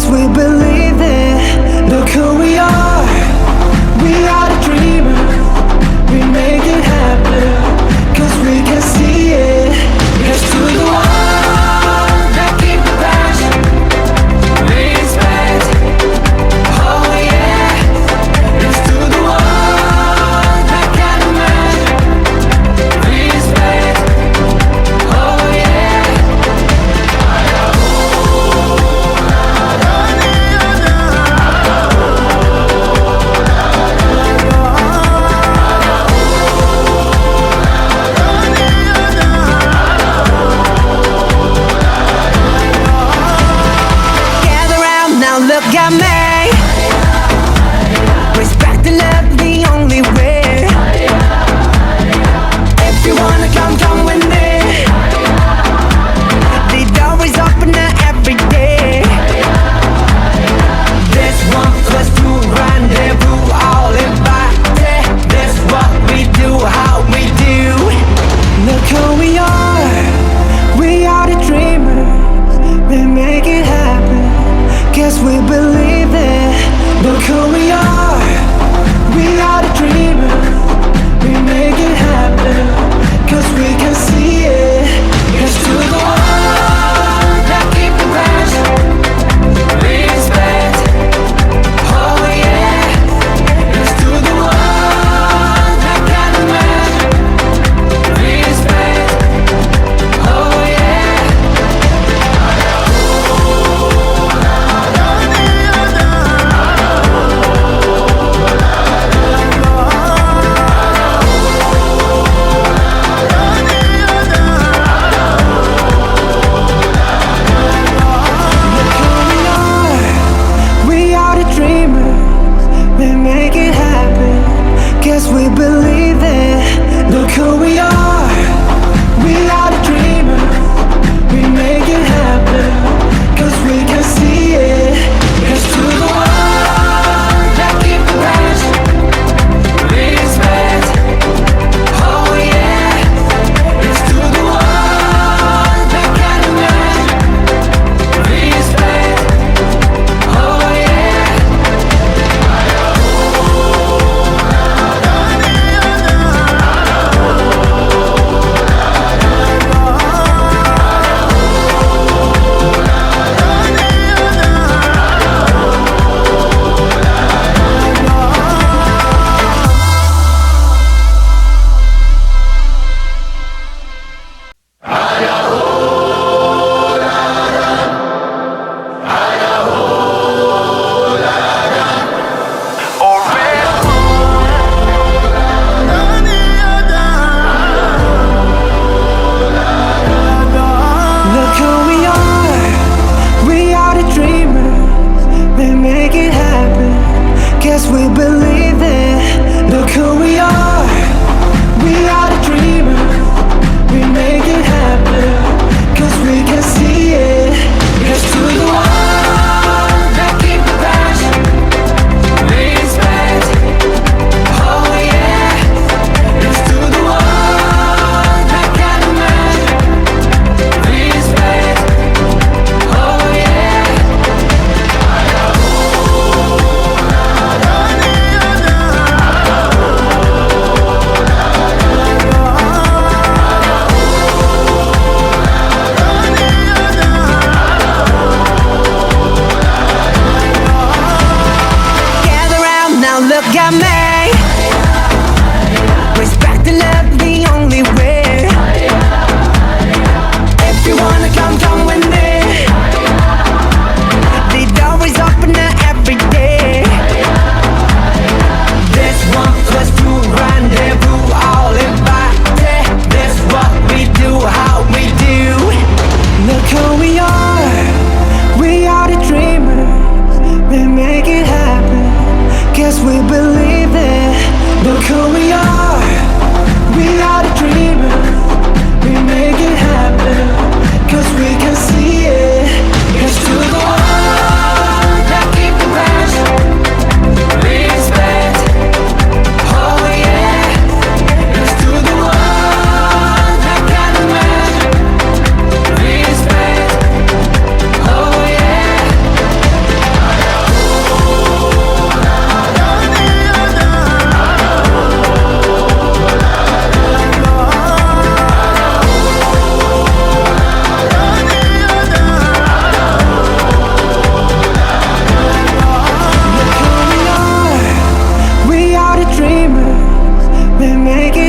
'cause we believe it. Look who we are the dreamers. We make it happen 'cause we can see it. Here's to the ones that keep the passion. Respect, oh yeah. Here's to the ones that can't imagine. Respect, oh yeah.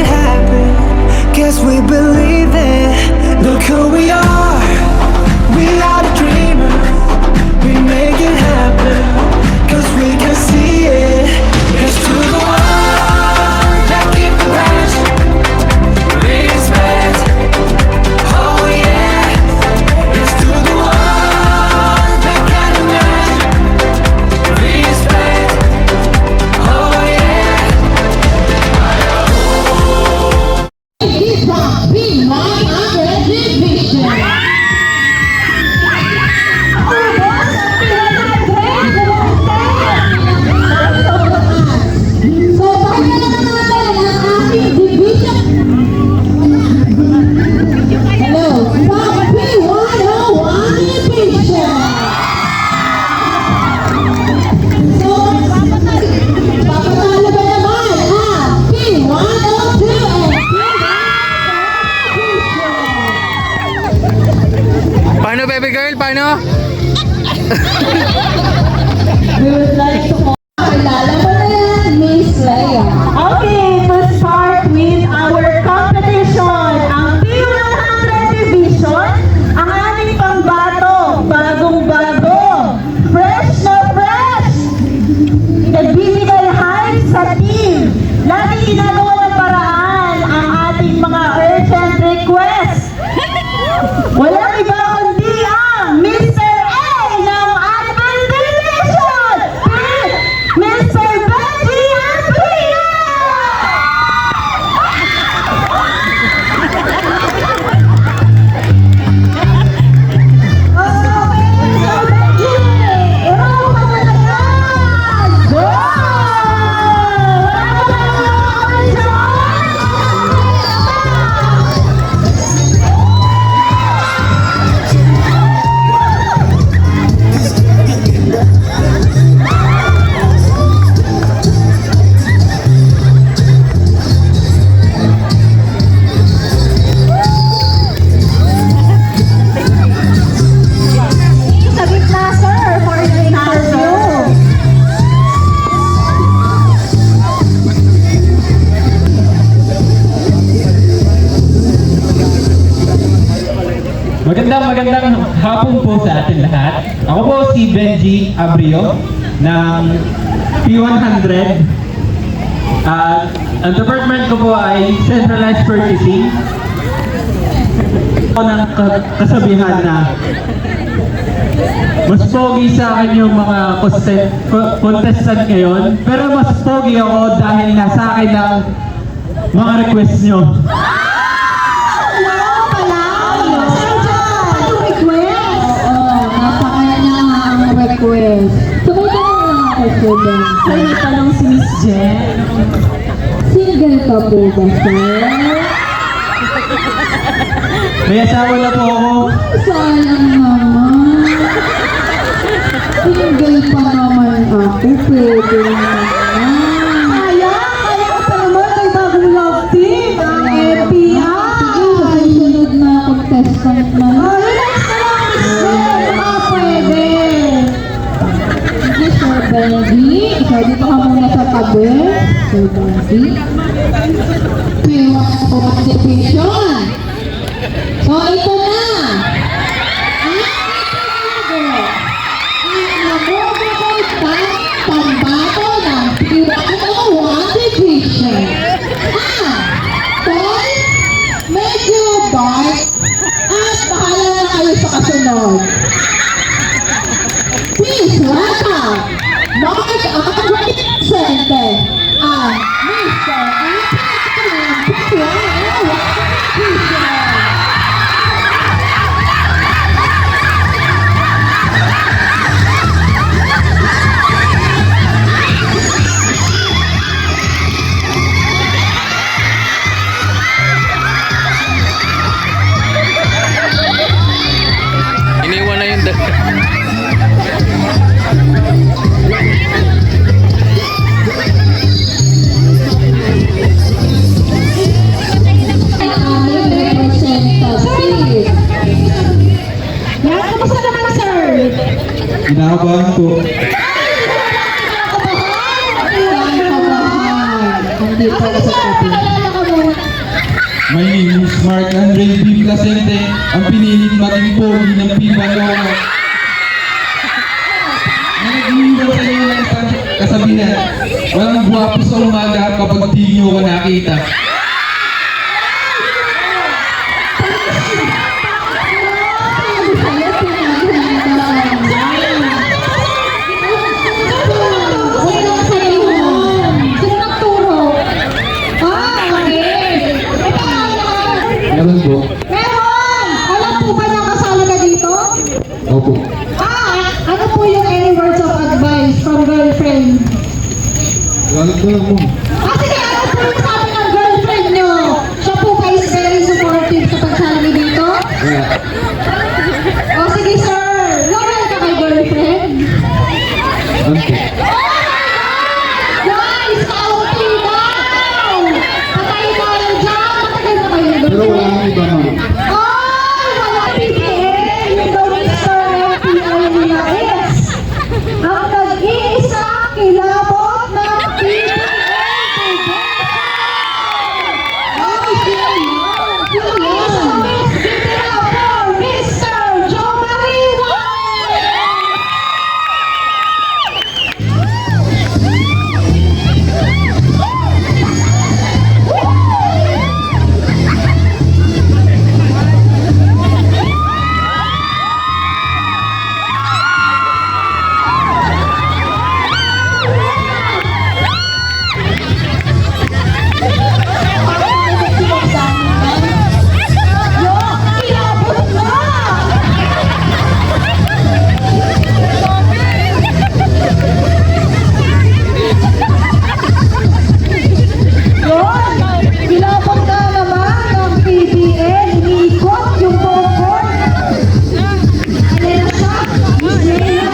it happen. Guess we believe it. Look who we are. We are the dreamers. We make it happen. Cause we can see it. Here's to the one that keep the passion. Respect. Oh yeah. Here's to the one that can imagine. Respect. Oh yeah. This is B100 Division. So, bakit na natin ang ating division? Hello, sa B101 Division. So, papatalo ba naman ang B102 and Paano, baby girl? Paano? we would like to call Lala mo na yan, Miss Leia. Okay, to start with our competition, ang P100 Division, ang aming pangbato, bagong-bago, fresh na fresh, nagbibigay hype sa team. Lagi ginagawa ng paraan ang ating mga urgent request. Walang iba kundi ang Mr. A ng Advent Division, Mr. Benji Abrina! Sa gitna, sir, for the interview. Magandang hapon po sa atin lahat. Ako po si Benji Abrio ng P100. Ang department ko po ay Centralized Purchasing. Ako ng kasabihan na mas pogi sa akin yung mga contestant ngayon, pero mas pogi ako dahil nasa akin ang mga request nyo. Request. Sabay ka na lang ako, student. So, may tanong si Miss Jen. Single ka po ba, sir? May asawa na po ako. Sayang naman. Single pa naman ako. Pwede naman. Kaya ka pa naman may bagong love team, ang FBI. Sige, sa susunod na contestant na. Relax na lang, Miss Jen. Pwede. Sige, Sir Benji. Ikaw dito ka muna sa tabi. Sir Benji. P1 po ang division. So, ito na. Ang namumukol pambato ng P101 Division. Tol, medyo dark, at bahala na kayo sa kasunod. Please welcome, Mark Center, ang Mr. Anthony P101 Division. Iniwan na yung Kinakabahan po. Nandito ako sa tabi. My name is Mark Andre B. Placente, ang pinilit maging pogi ng Pipa Loma. Nag-iiwan sa inyo ng isang kasabihan, walang guwapo sa umaga kapag di nyo ko nakita. Meron po. Meron! Alam po ba niyang kasali ka dito? Opo. Ano po yung any words of advice from girlfriend? Galit ko lang po. Sige, ano po yung sabi ng girlfriend niyo? Siya po ba is very supportive sa pagsali dito? Kaya, O sige sir, loyal ka kay girlfriend? ante. Guys, kaunti daw! Patay tayo dyan! Matagal na kayo doon. Pero wala akong iba ma'am. Ay, wala PPA! Yung daw Mr. FPI nila is ang nag-iisa kilabot ng PPA! Ay, yes! Give it up for Mr. Joe Mariwa! Kilabot ka naman ng PBL, iniikot yung popcorn. Ayan na siya, Miss Leila.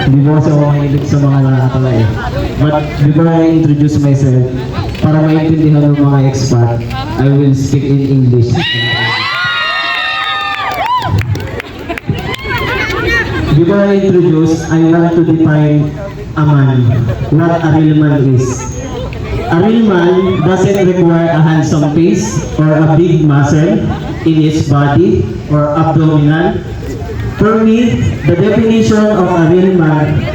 Hindi mo kasi ako mahilig sa mga nakakatala eh. But before I introduce myself, para maintindihan ng mga expat, I will speak in English. Before I introduce, I want to define a man, what a real man is. A real man doesn't require a handsome face or a big muscle in his body or abdominal. For me, the definition of a real man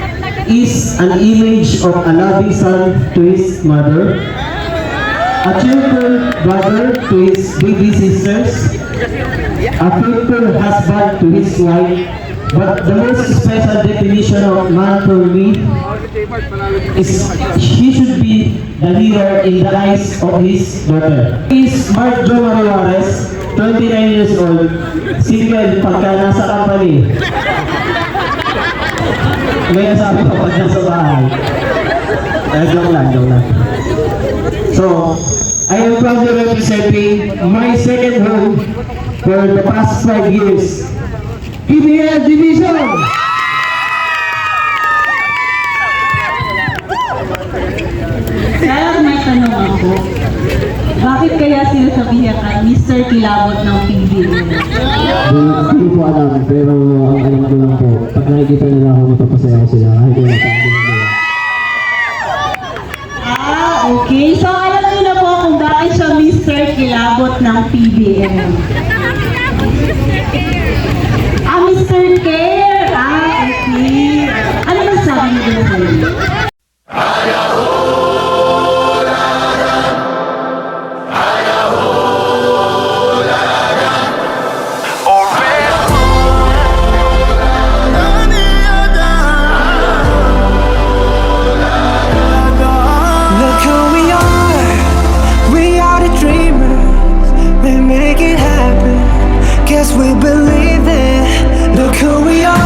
is an image of a loving son to his mother, a cheerful brother to his baby sisters, a faithful husband to his wife, but the most special definition of man for me is he should be the leader in the eyes of his daughter. He is Mark Joe Mariwares, 29 years old, single pagka nasa company. May nasabi pa pag nasa bahay. Joke lang. So, I am proudly representing my second home for the past 5 years. PBL Division! Kaya may tanong ako, bakit kaya sinasabihan ka Mr. Kilabot ng PBL? Hindi ko alam, pero ang alam ko lang po, pag nakikita nila ako, napapasaya ko sila. Kahit wala pa ang ginagawa. Okay. So, alam niyo na po kung bakit siya Mr. Kilabot ng PBL. Mr. Care! Okay. Ano masasabi niyo dun sa inyo? Look who we are the dreamers, we make it happen, guess we believe it. Look who we are.